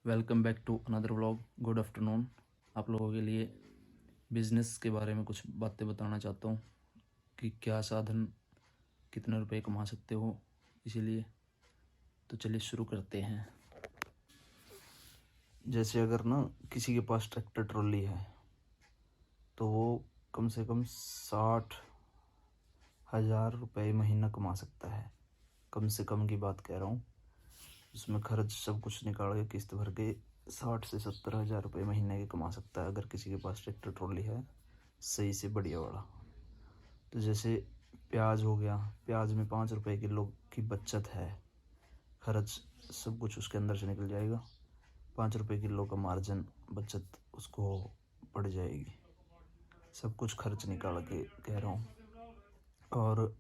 Welcome back to another vlog. Good afternoon. आप लोगों के लिए बिज़नेस के बारे में कुछ बातें बताना चाहता हूँ कि क्या साधन कितने रुपए कमा सकते हो। इसीलिए तो चलिए शुरू करते हैं। जैसे अगर ना किसी के पास ट्रैक्टर ट्रॉली है तो वो कम से कम 60,000 रुपये महीना कमा सकता है। कम से कम की बात कह रहा हूँ। उसमें खर्च सब कुछ निकाल के किस्त भर के 60 से 70 हज़ार रुपये महीने के कमा सकता है अगर किसी के पास ट्रैक्टर ट्रॉली है सही से बढ़िया वाला। तो जैसे प्याज हो गया, प्याज में 5 रुपये किलो की बचत है, खर्च सब कुछ उसके अंदर से निकल जाएगा। 5 रुपये किलो का मार्जिन बचत उसको पड़ जाएगी। सब कुछ खर्च निकाल के कह रहा हूँ। और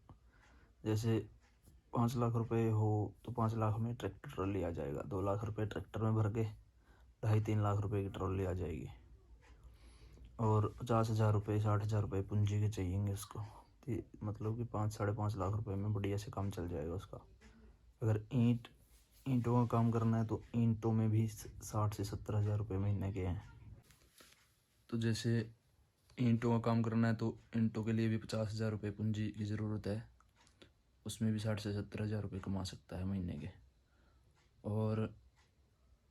जैसे 5 लाख रुपए हो तो 5 लाख में ट्रैक्टर ट्रॉली आ जाएगा। 2 लाख रुपए ट्रैक्टर में भर के 2.5-3 लाख रुपए की ट्रॉली आ जाएगी। और 50,000 रुपये 60,000 रुपये पूंजी के चाहिएंगे उसको। तो मतलब कि 5-5.5 लाख रुपए में बढ़िया से काम चल जाएगा उसका। अगर ईंटों का काम करना है तो ईंटों में भी 60 से 70 हज़ार रुपये महीने के हैं। तो जैसे ईंटों का काम करना है तो ईंटों के लिए भी 50,000 रुपये पूंजी की ज़रूरत है। उसमें भी 60 से 70 हज़ार रुपये कमा सकता है महीने के। और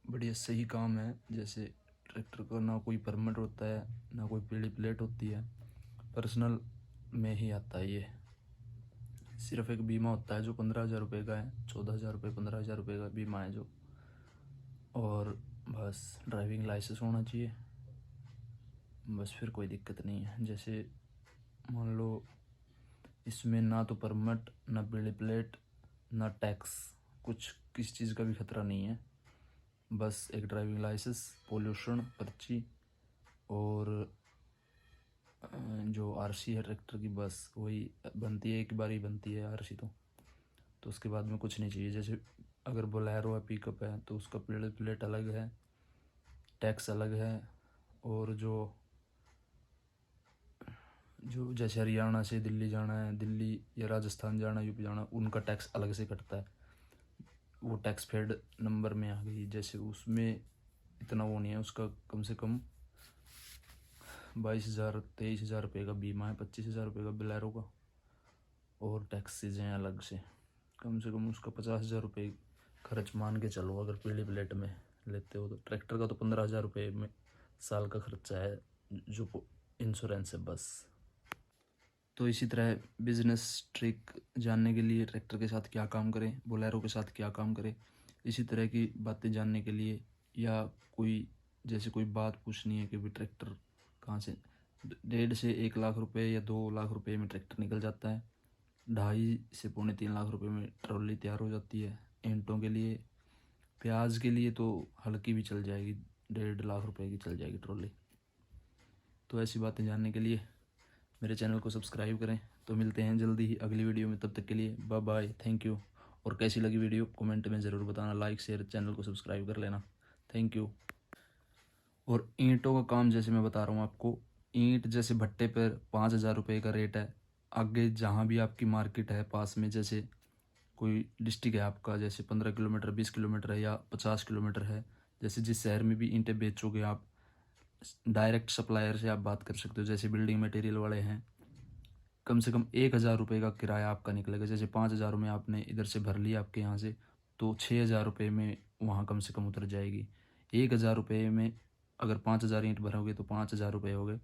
बढ़िया सही काम है। जैसे ट्रैक्टर का ना कोई परमिट होता है ना कोई पीली प्लेट होती है, पर्सनल में ही आता है। ये सिर्फ एक बीमा होता है जो 15,000 रुपये का है। 14,000 रुपये 15,000 रुपये का बीमा है जो। और बस ड्राइविंग लाइसेंस होना चाहिए, बस फिर कोई दिक्कत नहीं है। जैसे मान लो इसमें ना तो परमिट ना पीली प्लेट ना टैक्स, कुछ किसी चीज़ का भी खतरा नहीं है। बस एक ड्राइविंग लाइसेंस, पोल्यूशन पर्ची और जो आरसी है ट्रैक्टर की, बस वही बनती है, एक बार ही बनती है आरसी। तो उसके बाद में कुछ नहीं चाहिए। जैसे अगर बोलेरो है, पिकअप है, तो उसका प्लेट अलग है, टैक्स अलग है। और जो जो जैसे हरियाणा से दिल्ली जाना है, दिल्ली या राजस्थान जाना, यूपी जाना, उनका टैक्स अलग से कटता है। वो टैक्स पेड नंबर में आ गई। जैसे उसमें इतना वो नहीं है। उसका कम से कम 22,000-23,000 रुपये का बीमा है, 25,000 रुपये का बोलेरो का। और टैक्सेज हैं अलग से। कम से कम उसका 50,000 रुपये खर्च मान के चलो अगर पीली प्लेट में लेते हो तो। ट्रैक्टर का तो 15,000 रुपये में साल का खर्चा है जो इंश्योरेंस है बस। तो इसी तरह बिजनेस ट्रिक जानने के लिए ट्रैक्टर के साथ क्या काम करें, बोलेरो के साथ क्या काम करें, इसी तरह की बातें जानने के लिए, या कोई जैसे कोई बात पूछनी है कि भाई ट्रैक्टर कहाँ से 1.5 से 1 लाख रुपए या 2 लाख रुपए में ट्रैक्टर निकल जाता है। 2.5 से 3 लाख रुपए में ट्रॉली तैयार हो जाती है। ईंटों के लिए, प्याज के लिए तो हल्की भी चल जाएगी, 1.5 लाख रुपए की चल जाएगी ट्रॉली। तो ऐसी बातें जानने के लिए मेरे चैनल को सब्सक्राइब करें। तो मिलते हैं जल्दी ही अगली वीडियो में, तब तक के लिए बाय बाय, थैंक यू। और कैसी लगी वीडियो कमेंट में ज़रूर बताना, लाइक शेयर चैनल को सब्सक्राइब कर लेना, थैंक यू। और ईंटों का काम जैसे मैं बता रहा हूँ आपको, ईंट जैसे भट्टे पर 5,000 रुपये का रेट है। आगे जहाँ भी आपकी मार्केट है पास में, जैसे कोई डिस्ट्रिक्ट है आपका, जैसे 15 किलोमीटर 20 किलोमीटर है या 50 किलोमीटर है, जैसे जिस शहर में भी ईंटें बेचोगे आप, डायरेक्ट सप्लायर से आप बात कर सकते हो। जैसे बिल्डिंग मटेरियल वाले हैं, कम से कम 1,000 रुपये का किराया आपका निकलेगा। जैसे 5,000 में आपने इधर से भर लिया आपके यहाँ से, तो 6,000 रुपये में वहाँ कम से कम उतर जाएगी। 1,000 रुपये में अगर 5,000 ईंट भरोगे तो 5,000 रुपये हो गए।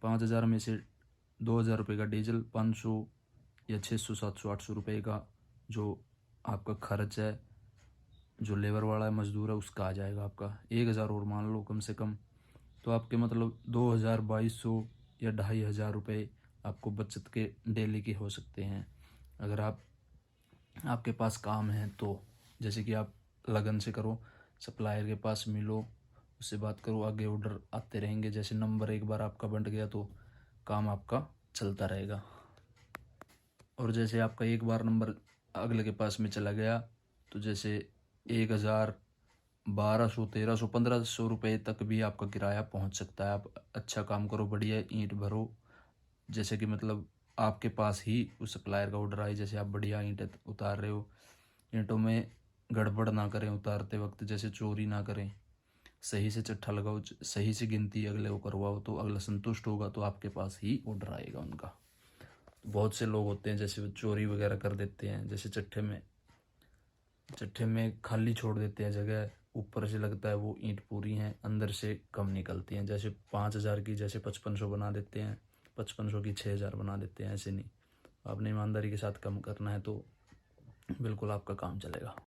5,000 में से 2,000 रुपये का डीजल, 500 या 600 700 800 रुपये का जो आपका खर्च है, जो लेबर वाला है, मजदूर है, उसका आ जाएगा आपका। 1,000 और मान लो कम से कम, तो आपके मतलब 2,000 2,200 या 2,500 रुपये आपको बचत के डेली के हो सकते हैं। अगर आपके पास काम है तो, जैसे कि आप लगन से करो, सप्लायर के पास मिलो, उससे बात करो, आगे ऑर्डर आते रहेंगे। जैसे नंबर एक बार आपका बंट गया तो काम आपका चलता रहेगा। और जैसे आपका एक बार नंबर अगले के पास में चला गया तो जैसे 1,000 1,200 1,300 1,500 रुपये तक भी आपका किराया पहुंच सकता है। आप अच्छा काम करो, बढ़िया ईंट भरो, जैसे कि मतलब आपके पास ही उस सप्लायर का ऑर्डर आए। जैसे आप बढ़िया ईंट उतार रहे हो, ईंटों में गड़बड़ ना करें उतारते वक्त, जैसे चोरी ना करें। सही से चिट्ठा लगाओ, सही से गिनती अगले को करवाओ, तो अगला संतुष्ट होगा तो आपके पास ही ऑर्डर आएगा उनका। बहुत से लोग होते हैं जैसे वो चोरी वगैरह कर देते हैं, जैसे चिट्ठे में खाली छोड़ देते हैं जगह, ऊपर से लगता है वो ईंट पूरी हैं, अंदर से कम निकलती हैं। जैसे 5,000 की जैसे 5500 बना देते हैं, 5500 की 6,000 बना देते हैं। ऐसे नहीं, आपने ईमानदारी के साथ कम करना है तो बिल्कुल आपका काम चलेगा।